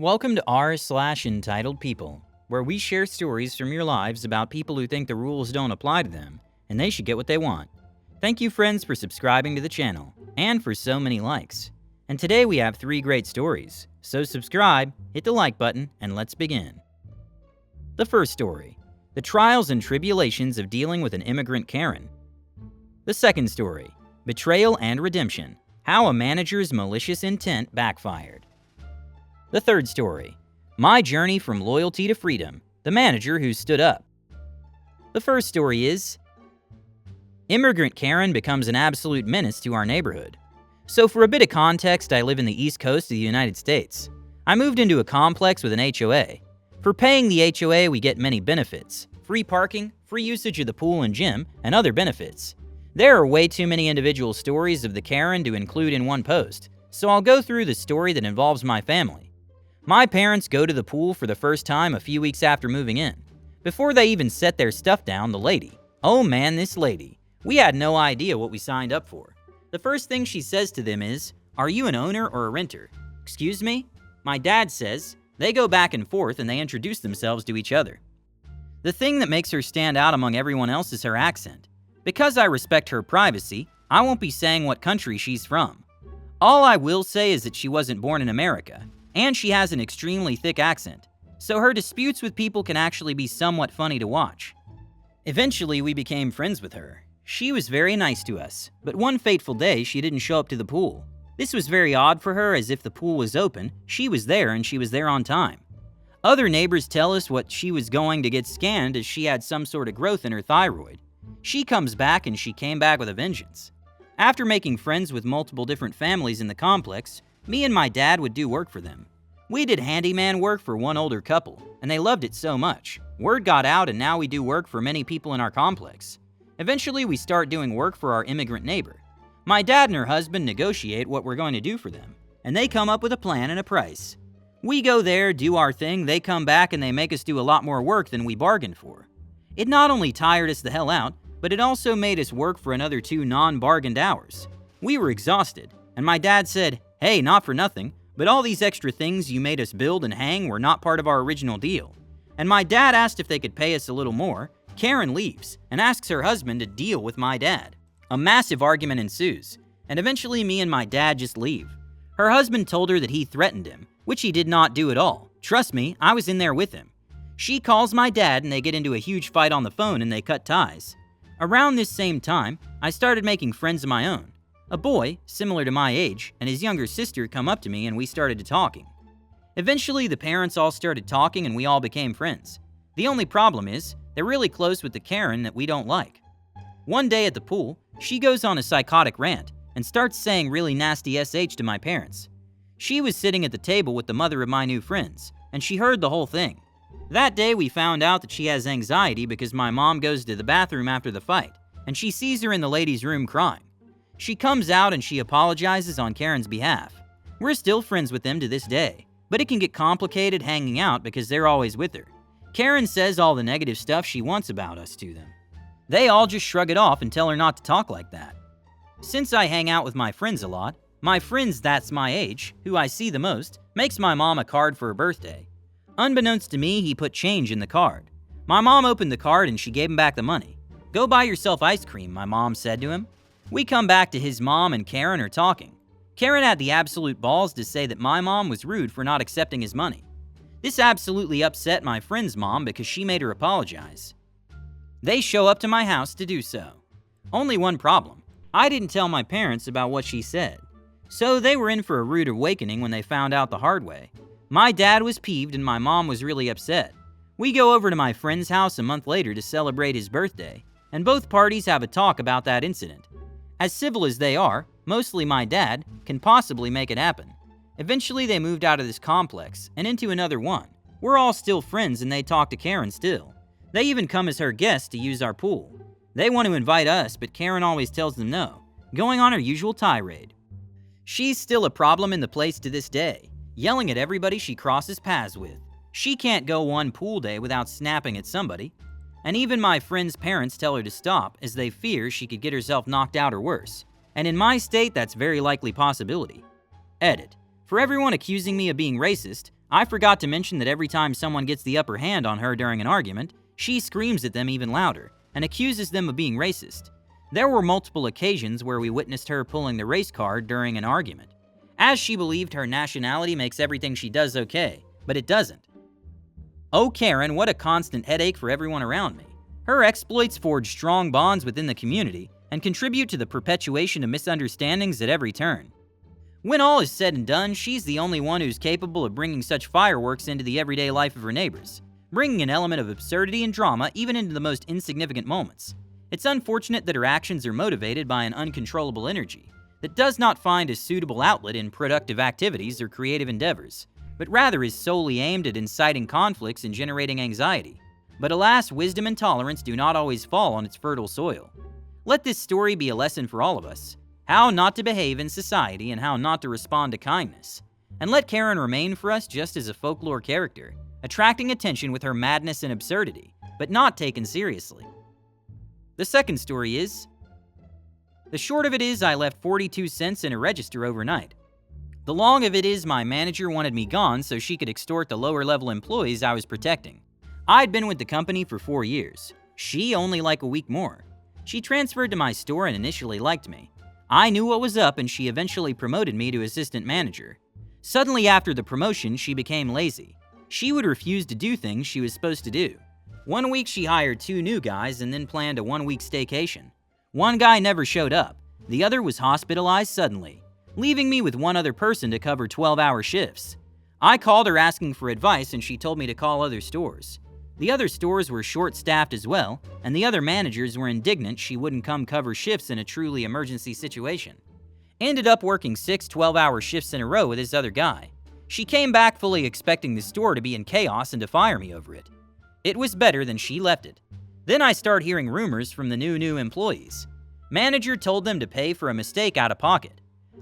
Welcome to r/entitled people, where we share stories from your lives about people who think the rules don't apply to them, and they should get what they want. Thank you, friends, for subscribing to the channel, and for so many likes. And today we have 3 great stories, so subscribe, hit the like button, and let's begin. The first story, the trials and tribulations of dealing with an immigrant Karen. The second story, betrayal and redemption, how a manager's malicious intent backfired. The third story, my journey from loyalty to freedom, the manager who stood up. The first story is, immigrant Karen becomes an absolute menace to our neighborhood. So for a bit of context, I live in the East Coast of the United States. I moved into a complex with an HOA. For paying the HOA, we get many benefits: free parking, free usage of the pool and gym, and other benefits. There are way too many individual stories of the Karen to include in one post, so I'll go through the story that involves my family. My parents go to the pool for the first time a few weeks after moving in. Before they even set their stuff down, the lady, oh man, this lady, we had no idea what we signed up for. The first thing she says to them is, "Are you an owner or a renter?" "Excuse me?" My dad says. They go back and forth and they introduce themselves to each other. The thing that makes her stand out among everyone else is her accent. Because I respect her privacy, I won't be saying what country she's from. All I will say is that she wasn't born in America, and she has an extremely thick accent, so her disputes with people can actually be somewhat funny to watch. Eventually, we became friends with her. She was very nice to us, but one fateful day, she didn't show up to the pool. This was very odd for her, as if the pool was open, she was there and she was there on time. Other neighbors tell us what she was going to get scanned, as she had some sort of growth in her thyroid. She comes back and she came back with a vengeance. After making friends with multiple different families in the complex, me and my dad would do work for them. We did handyman work for one older couple, and they loved it so much. Word got out and now we do work for many people in our complex. Eventually we start doing work for our immigrant neighbor. My dad and her husband negotiate what we're going to do for them, and they come up with a plan and a price. We go there, do our thing, they come back and they make us do a lot more work than we bargained for. It not only tired us the hell out, but it also made us work for another 2 non-bargained hours. We were exhausted, and my dad said, "Hey, not for nothing, but all these extra things you made us build and hang were not part of our original deal." And my dad asked if they could pay us a little more. Karen leaves and asks her husband to deal with my dad. A massive argument ensues, and eventually me and my dad just leave. Her husband told her that he threatened him, which he did not do at all. Trust me, I was in there with him. She calls my dad and they get into a huge fight on the phone and they cut ties. Around this same time, I started making friends of my own. A boy, similar to my age, and his younger sister come up to me and we started talking. Eventually, the parents all started talking and we all became friends. The only problem is, they're really close with the Karen that we don't like. One day at the pool, she goes on a psychotic rant and starts saying really nasty SH to my parents. She was sitting at the table with the mother of my new friends, and she heard the whole thing. That day, we found out that she has anxiety because my mom goes to the bathroom after the fight, and she sees her in the ladies' room crying. She comes out and she apologizes on Karen's behalf. We're still friends with them to this day, but it can get complicated hanging out because they're always with her. Karen says all the negative stuff she wants about us to them. They all just shrug it off and tell her not to talk like that. Since I hang out with my friends a lot, my friends that's my age, who I see the most, makes my mom a card for her birthday. Unbeknownst to me, he put change in the card. My mom opened the card and she gave him back the money. "Go buy yourself ice cream," my mom said to him. We come back to his mom and Karen are talking. Karen had the absolute balls to say that my mom was rude for not accepting his money. This absolutely upset my friend's mom because she made her apologize. They show up to my house to do so. Only one problem. I didn't tell my parents about what she said. So they were in for a rude awakening when they found out the hard way. My dad was peeved and my mom was really upset. We go over to my friend's house a month later to celebrate his birthday, and both parties have a talk about that incident. As civil as they are, mostly my dad, can possibly make it happen. Eventually they moved out of this complex and into another one. We're all still friends and they talk to Karen still. They even come as her guests to use our pool. They want to invite us, but Karen always tells them no, going on her usual tirade. She's still a problem in the place to this day, yelling at everybody she crosses paths with. She can't go one pool day without snapping at somebody. And even my friend's parents tell her to stop, as they fear she could get herself knocked out or worse. And in my state, that's very likely possibility. Edit. For everyone accusing me of being racist, I forgot to mention that every time someone gets the upper hand on her during an argument, she screams at them even louder and accuses them of being racist. There were multiple occasions where we witnessed her pulling the race card during an argument, as she believed her nationality makes everything she does okay, but it doesn't. Oh, Karen, what a constant headache for everyone around me. Her exploits forge strong bonds within the community and contribute to the perpetuation of misunderstandings at every turn. When all is said and done, she's the only one who's capable of bringing such fireworks into the everyday life of her neighbors, bringing an element of absurdity and drama even into the most insignificant moments. It's unfortunate that her actions are motivated by an uncontrollable energy that does not find a suitable outlet in productive activities or creative endeavors, but rather is solely aimed at inciting conflicts and generating anxiety. But alas, wisdom and tolerance do not always fall on its fertile soil. Let this story be a lesson for all of us, how not to behave in society and how not to respond to kindness. And let Karen remain for us just as a folklore character, attracting attention with her madness and absurdity, but not taken seriously. The second story is, the short of it is I left 42 cents in a register overnight. The long of it is my manager wanted me gone so she could extort the lower level employees I was protecting. I'd been with the company for 4 years. She only like a week more. She transferred to my store and initially liked me. I knew what was up and she eventually promoted me to assistant manager. Suddenly after the promotion, she became lazy. She would refuse to do things she was supposed to do. 1 week she hired 2 new guys and then planned a 1-week staycation. One guy never showed up. The other was hospitalized suddenly, leaving me with one other person to cover 12-hour shifts. I called her asking for advice and she told me to call other stores. The other stores were short-staffed as well, and the other managers were indignant she wouldn't come cover shifts in a truly emergency situation. Ended up working 6 12-hour shifts in a row with this other guy. She came back fully expecting the store to be in chaos and to fire me over it. It was better than she left it. Then I start hearing rumors from the new employees. Manager told them to pay for a mistake out of pocket.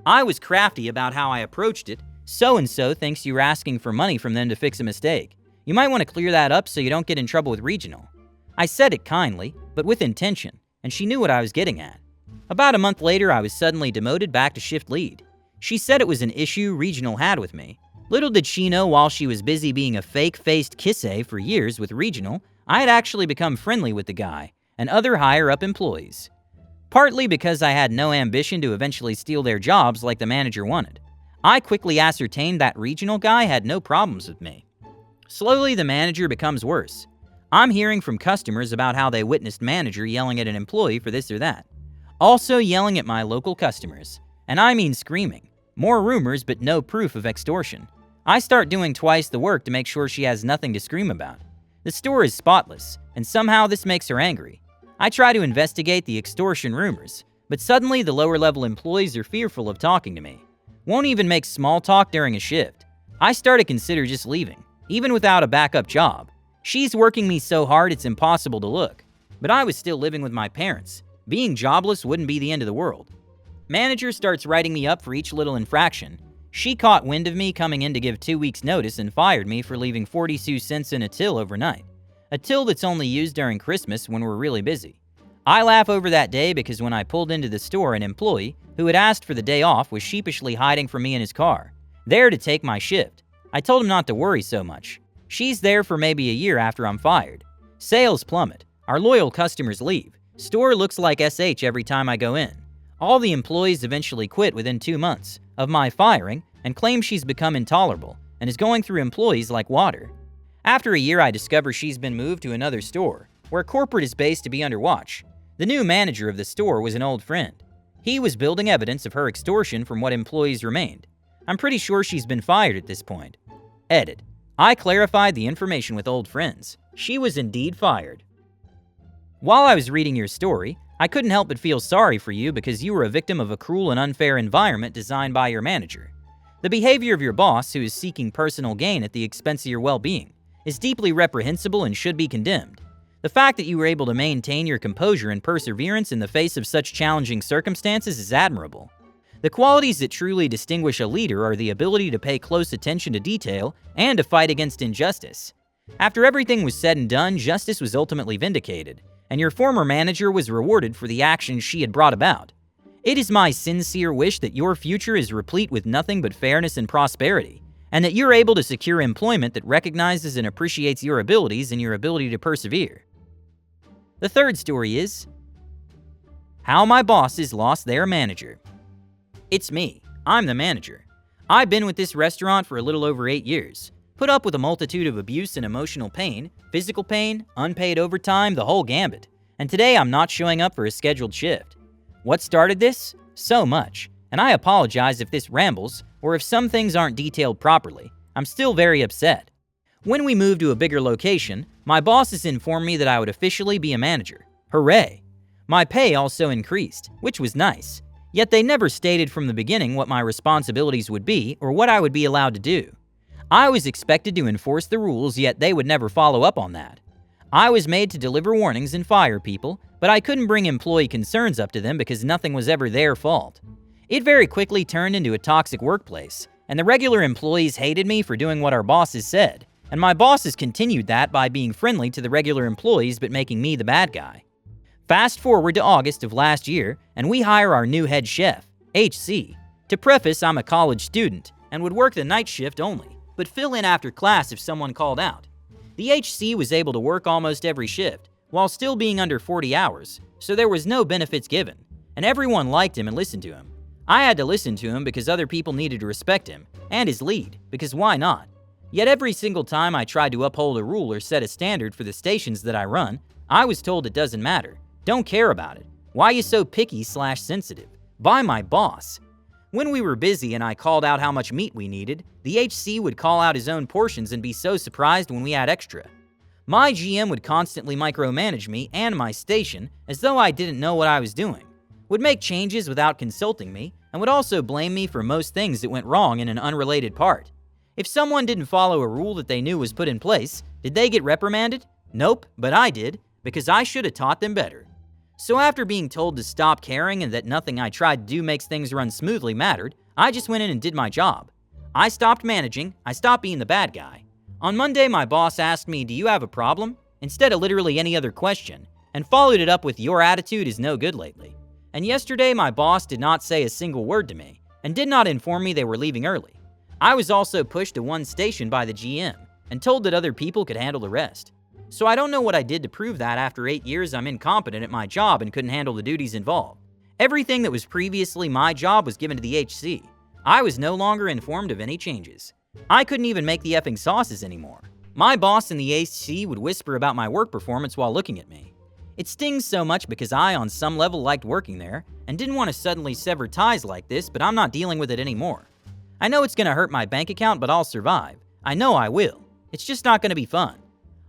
I was crafty about how I approached it. So-and-so thinks you were asking for money from them to fix a mistake. You might want to clear that up so you don't get in trouble with regional. I said it kindly, but with intention, and she knew what I was getting at. About a month later, I was suddenly demoted back to shift lead. She said it was an issue regional had with me. Little did she know while she was busy being a fake-faced kiss-a for years with regional, I had actually become friendly with the guy and other higher-up employees. Partly because I had no ambition to eventually steal their jobs like the manager wanted. I quickly ascertained that regional guy had no problems with me. Slowly, the manager becomes worse. I'm hearing from customers about how they witnessed manager yelling at an employee for this or that. Also yelling at my local customers. And I mean screaming. More rumors, but no proof of extortion. I start doing twice the work to make sure she has nothing to scream about. The store is spotless, and somehow this makes her angry. I try to investigate the extortion rumors, but suddenly the lower-level employees are fearful of talking to me. Won't even make small talk during a shift. I start to consider just leaving, even without a backup job. She's working me so hard it's impossible to look. But I was still living with my parents. Being jobless wouldn't be the end of the world. Manager starts writing me up for each little infraction. She caught wind of me coming in to give 2 weeks notice and fired me for leaving 42 cents in a till overnight. A till that's only used during Christmas when we're really busy. I laugh over that day because when I pulled into the store, an employee who had asked for the day off was sheepishly hiding from me in his car, there to take my shift. I told him not to worry so much. She's there for maybe a year after I'm fired. Sales plummet. Our loyal customers leave. Store looks like SH every time I go in. All the employees eventually quit within 2 months of my firing and claim she's become intolerable and is going through employees like water. After a year, I discover she's been moved to another store, where corporate is based to be under watch. The new manager of the store was an old friend. He was building evidence of her extortion from what employees remained. I'm pretty sure she's been fired at this point. Edit. I clarified the information with old friends. She was indeed fired. While I was reading your story, I couldn't help but feel sorry for you because you were a victim of a cruel and unfair environment designed by your manager. The behavior of your boss, who is seeking personal gain at the expense of your well-being, is deeply reprehensible and should be condemned. The fact that you were able to maintain your composure and perseverance in the face of such challenging circumstances is admirable. The qualities that truly distinguish a leader are the ability to pay close attention to detail and to fight against injustice. After everything was said and done, justice was ultimately vindicated, and your former manager was rewarded for the actions she had brought about. It is my sincere wish that your future is replete with nothing but fairness and prosperity, and that you're able to secure employment that recognizes and appreciates your abilities and your ability to persevere. The third story is how my bosses lost their manager. It's me. I'm the manager. I've been with this restaurant for a little over 8 years, put up with a multitude of abuse and emotional pain, physical pain, unpaid overtime, the whole gambit. And today I'm not showing up for a scheduled shift. What started this? So much. And I apologize if this rambles, or if some things aren't detailed properly. I'm still very upset. When we moved to a bigger location, my bosses informed me that I would officially be a manager. Hooray! My pay also increased, which was nice. Yet they never stated from the beginning what my responsibilities would be or what I would be allowed to do. I was expected to enforce the rules, yet they would never follow up on that. I was made to deliver warnings and fire people, but I couldn't bring employee concerns up to them because nothing was ever their fault. It very quickly turned into a toxic workplace, and the regular employees hated me for doing what our bosses said, and my bosses continued that by being friendly to the regular employees but making me the bad guy. Fast forward to August of last year, and we hire our new head chef, HC. To preface, I'm a college student and would work the night shift only, but fill in after class if someone called out. The HC was able to work almost every shift, while still being under 40 hours, so there was no benefits given, and everyone liked him and listened to him. I had to listen to him because other people needed to respect him, and his lead, because why not? Yet every single time I tried to uphold a rule or set a standard for the stations that I run, I was told it doesn't matter. Don't care about it. Why you so picky/sensitive? By my boss. When we were busy and I called out how much meat we needed, the HC would call out his own portions and be so surprised when we had extra. My GM would constantly micromanage me and my station as though I didn't know what I was doing, would make changes without consulting me, and would also blame me for most things that went wrong in an unrelated part. If someone didn't follow a rule that they knew was put in place, did they get reprimanded? Nope, but I did, because I should have taught them better. So after being told to stop caring and that nothing I tried to do makes things run smoothly mattered, I just went in and did my job. I stopped managing, I stopped being the bad guy. On Monday, my boss asked me, "Do you have a problem?" instead of literally any other question, and followed it up with, "Your attitude is no good lately." And yesterday, my boss did not say a single word to me, and did not inform me they were leaving early. I was also pushed to one station by the GM, and told that other people could handle the rest. So I don't know what I did to prove that after 8 years I'm incompetent at my job and couldn't handle the duties involved. Everything that was previously my job was given to the HC. I was no longer informed of any changes. I couldn't even make the effing sauces anymore. My boss in the HC would whisper about my work performance while looking at me. It stings so much because I, on some level, liked working there and didn't want to suddenly sever ties like this, but I'm not dealing with it anymore. I know it's going to hurt my bank account, but I'll survive. I know I will. It's just not going to be fun.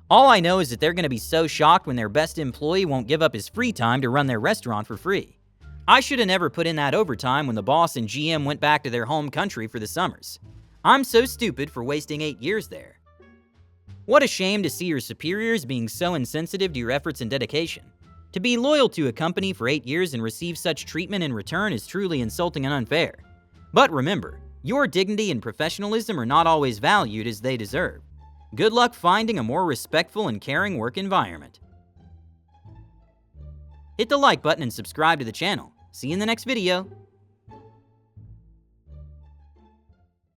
All I know is that they're going to be so shocked when their best employee won't give up his free time to run their restaurant for free. I should have never put in that overtime when the boss and GM went back to their home country for the summers. I'm so stupid for wasting 8 years there. What a shame to see your superiors being so insensitive to your efforts and dedication. To be loyal to a company for 8 years and receive such treatment in return is truly insulting and unfair. But remember, your dignity and professionalism are not always valued as they deserve. Good luck finding a more respectful and caring work environment. Hit the like button and subscribe to the channel. See you in the next video.